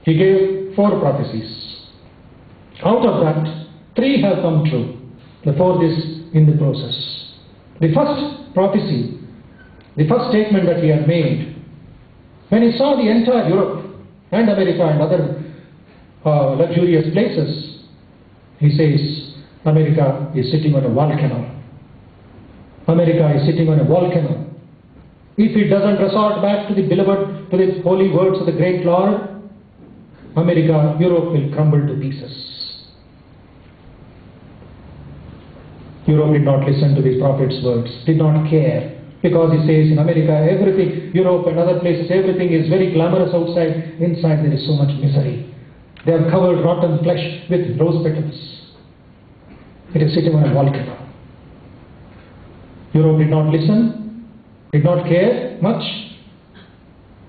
He gave 4 prophecies. Out of that, 3 have come true. The 4th is in the process. The first prophecy, the first statement that he had made, when he saw the entire Europe and America and other luxurious places, he says, America is sitting on a volcano. America is sitting on a volcano. If it doesn't resort back to the beloved, to the holy words of the great Lord, America, Europe will crumble to pieces. Europe did not listen to the prophet's words, did not care, because he says in America everything, Europe and other places, everything is very glamorous outside, inside there is so much misery. They have covered rotten flesh with rose petals. It is sitting on a volcano. Europe did not listen, did not care much.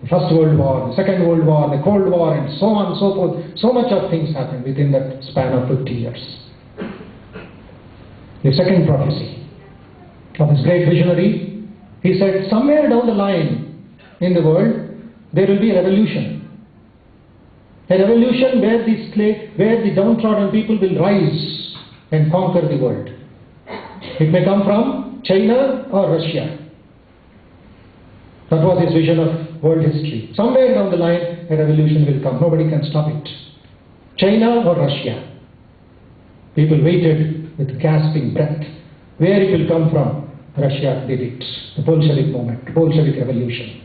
The First World War, the Second World War, the Cold War, and so on and so forth. So much of things happened within that span of 50 years. The second prophecy of this great visionary, he said, somewhere down the line in the world, there will be a revolution. A revolution where the downtrodden people will rise and conquer the world. It may come from China or Russia. That was his vision of world history. Somewhere down the line, a revolution will come. Nobody can stop it. China or Russia. People waited with gasping breath. Where it will come from? Russia did it. The Bolshevik movement, the Bolshevik revolution.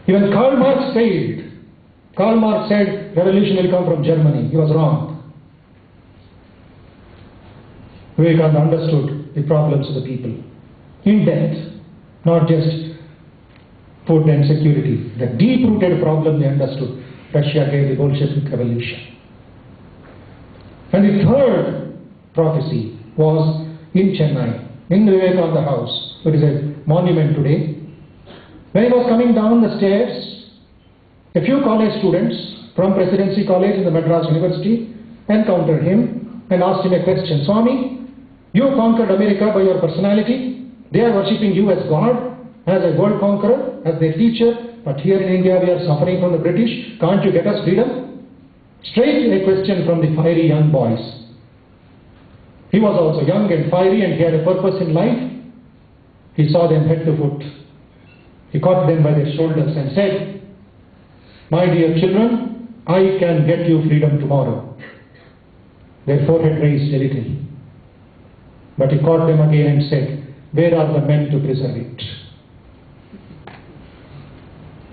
Even Karl Marx failed. Karl Marx said revolution will come from Germany. He was wrong. Vivekananda understood the problems of the people in depth, not just food and security. The deep-rooted problem they understood. Russia gave the Bolshevik revolution. And the third prophecy was in Chennai, in the Vivekananda house. It is a monument today. When he was coming down the stairs, a few college students from Presidency College in the Madras University encountered him and asked him a question. Swami, you conquered America by your personality. They are worshipping you as God, as a world conqueror, as their teacher. But here in India we are suffering from the British. Can't you get us freedom? Straight a question from the fiery young boys. He was also young and fiery and he had a purpose in life. He saw them head to foot. He caught them by their shoulders and said, my dear children, I can get you freedom tomorrow. Their forehead raised a little. But he caught them again and said, where are the men to preserve it?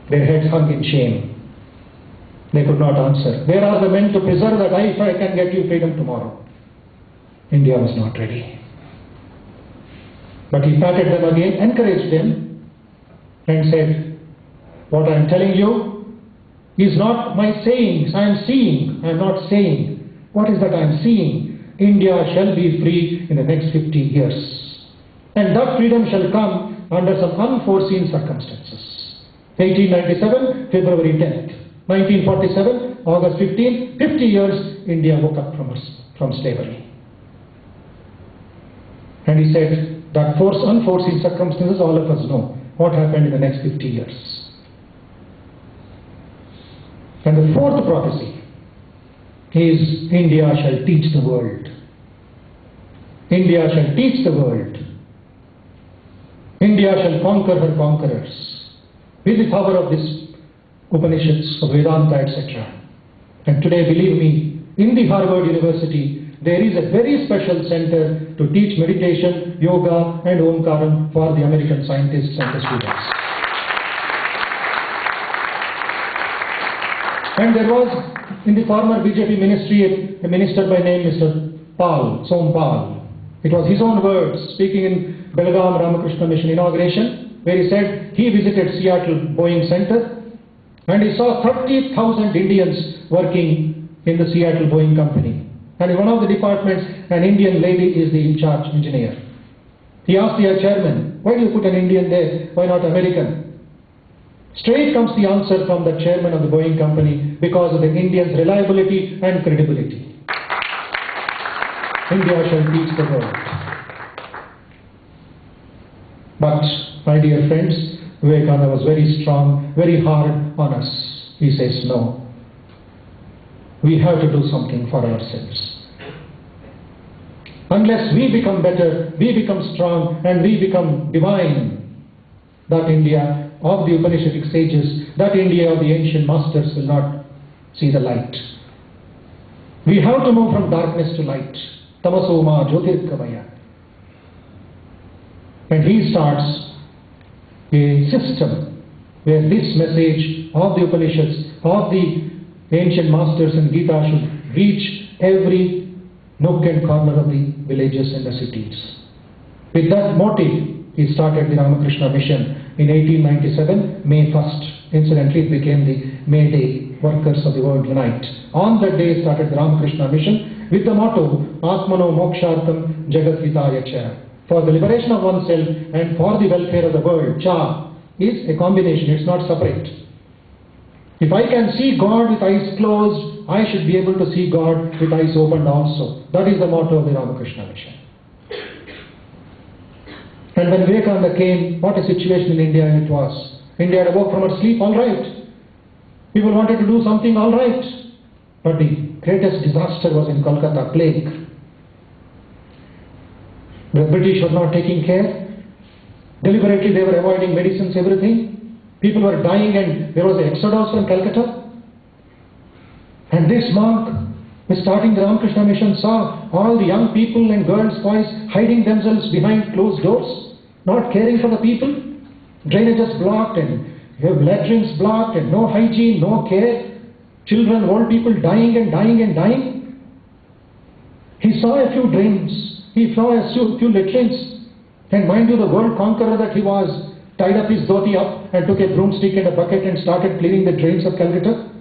Their heads hung in shame. They could not answer. Where are the men to preserve that if I can get you freedom tomorrow? India was not ready. But he patted them again, encouraged them, and said, what I am telling you is not my sayings. I am seeing, I am not saying. What is that I am seeing? India shall be free in the next 50 years. And that freedom shall come under some unforeseen circumstances. 1897, February 10th. 1947, August 15th, 50 years, India woke up from slavery. And he said, that unforeseen circumstances, all of us know what happened in the next 50 years. And the fourth prophecy is, India shall teach the world. India shall teach the world. India shall conquer her conquerors with the power of this Upanishads, of Vedanta, etc. And today, believe me, in the Harvard University, there is a very special center to teach meditation, yoga and Omkaram for the American scientists and the students. And there was, in the former BJP ministry, a minister by name Mr. Pal, Som Pal. It was his own words, speaking in Belgaum Ramakrishna Mission inauguration, where he said he visited Seattle Boeing Center and he saw 30,000 Indians working in the Seattle Boeing company. And in one of the departments, an Indian lady is the in-charge engineer. He asked the chairman, why do you put an Indian there? Why not American? Straight comes the answer from the chairman of the Boeing company, because of the Indians' reliability and credibility. India shall teach the world. But, my dear friends, Vivekananda was very strong, very hard on us. He says, no. We have to do something for ourselves. Unless we become better, we become strong, and we become divine, that India of the Upanishadic sages, that India of the ancient masters will not see the light. We have to move from darkness to light. Tamaso ma jyotirgamaya. And he starts a system where this message of the Upanishads, of the ancient masters and Gita should reach every nook and corner of the villages and the cities. With that motive, he started the Ramakrishna Mission in 1897, May 1st. Incidentally, it became the May Day, Workers of the World Unite. On that day started the Ramakrishna Mission with the motto, Atmano Mokshartam Jagat Hitaya Cha. For the liberation of oneself and for the welfare of the world. Cha is a combination, it's not separate. If I can see God with eyes closed, I should be able to see God with eyes opened also. That is the motto of the Ramakrishna Mission. And when Vivekananda came, what a situation in India it was. India had awoke from her sleep, all right. People wanted to do something, all right. But the greatest disaster was in Kolkata, plague. The British were not taking care. Deliberately they were avoiding medicines, everything. People were dying and there was an exodus from Calcutta. And this monk, starting the Ramakrishna Mission, saw all the young people and girls, boys hiding themselves behind closed doors, not caring for the people. Drainages blocked and latrines blocked and no hygiene, no care. Children, old people dying and dying and dying. He saw a few drains. He saw a few latrines, and mind you, the world conqueror that he was, tied up his dhoti up and took a broomstick and a bucket and started cleaning the drains of Calcutta.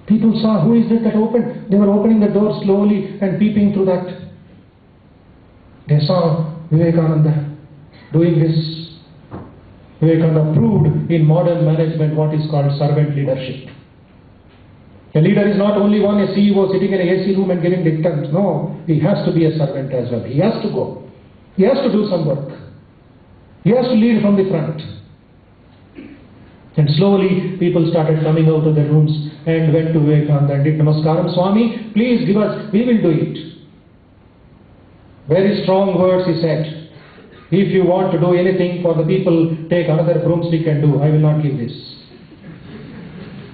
People saw, who is it that opened? They were opening the door slowly and peeping through that. They saw Vivekananda doing this. Vivekananda proved in modern management what is called servant leadership. A leader is not only a CEO sitting in an AC room and giving dictates. No, he has to be a servant as well. He has to go. He has to do some work. He has to lead from the front. And slowly people started coming out of their rooms and went to Vivekananda and did Namaskaram. Swami, please give us, we will do it. Very strong words he said. If you want to do anything for the people, take another broomstick and do. I will not give this.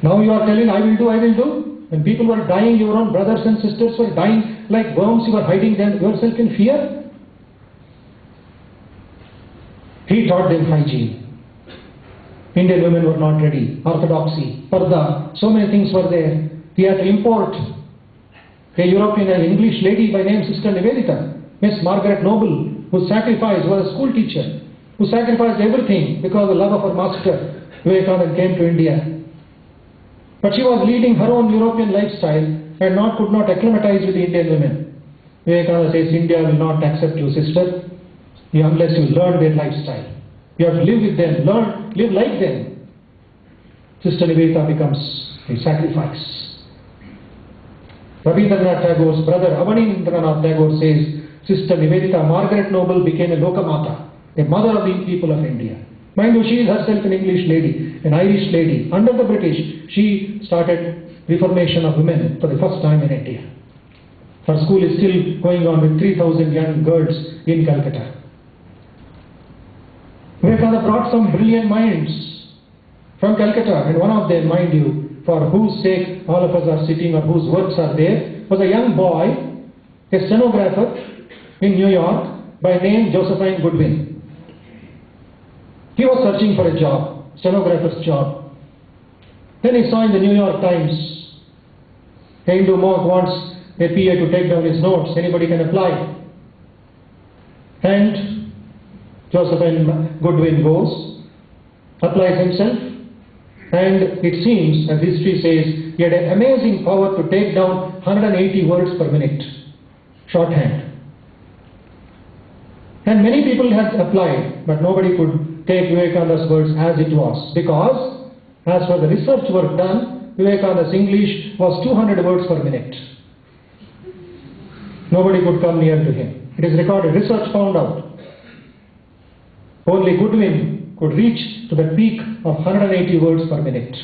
Now you are telling, I will do, I will do. When people were dying, your own brothers and sisters were dying like worms, you were hiding them yourself in fear. He taught them hygiene. Indian women were not ready. Orthodoxy, Parda, so many things were there. He had to import a European and English lady by name Sister Nivedita, Miss Margaret Noble, who sacrificed, was a school teacher, who sacrificed everything because of the love of her master. Vivekananda came to India. But she was leading her own European lifestyle and could not acclimatize with the Indian women. Vivekananda says, India will not accept you, sister, unless you learn their lifestyle. You have to live with them, live like them. Sister Nivedita becomes a sacrifice. Rabindranath Tagore's brother Avanindranath Tagore says, Sister Nivedita, Margaret Noble, became a Lokamata, a mother of the people of India. Mind you, she is herself an English lady, an Irish lady. Under the British, she started reformation of women for the first time in India. Her school is still going on with 3,000 young girls in Calcutta. Vivekananda brought some brilliant minds from Calcutta, and one of them, mind you, for whose sake all of us are sitting or whose works are there, was a young boy, a stenographer in New York by name Josephine Goodwin. He was searching for a job, stenographer's job. Then he saw in the New York Times, a Hindu monk wants a PA to take down his notes, anybody can apply. And Josephine Goodwin goes, applies himself, and it seems, as history says, he had an amazing power to take down 180 words per minute, shorthand. And many people had applied, but nobody could take Vivekananda's words as it was, because as for the research work done, Vivekananda's English was 200 words per minute. Nobody could come near to him. It is recorded, research found out. Only Goodwin could reach to the peak of 180 words per minute.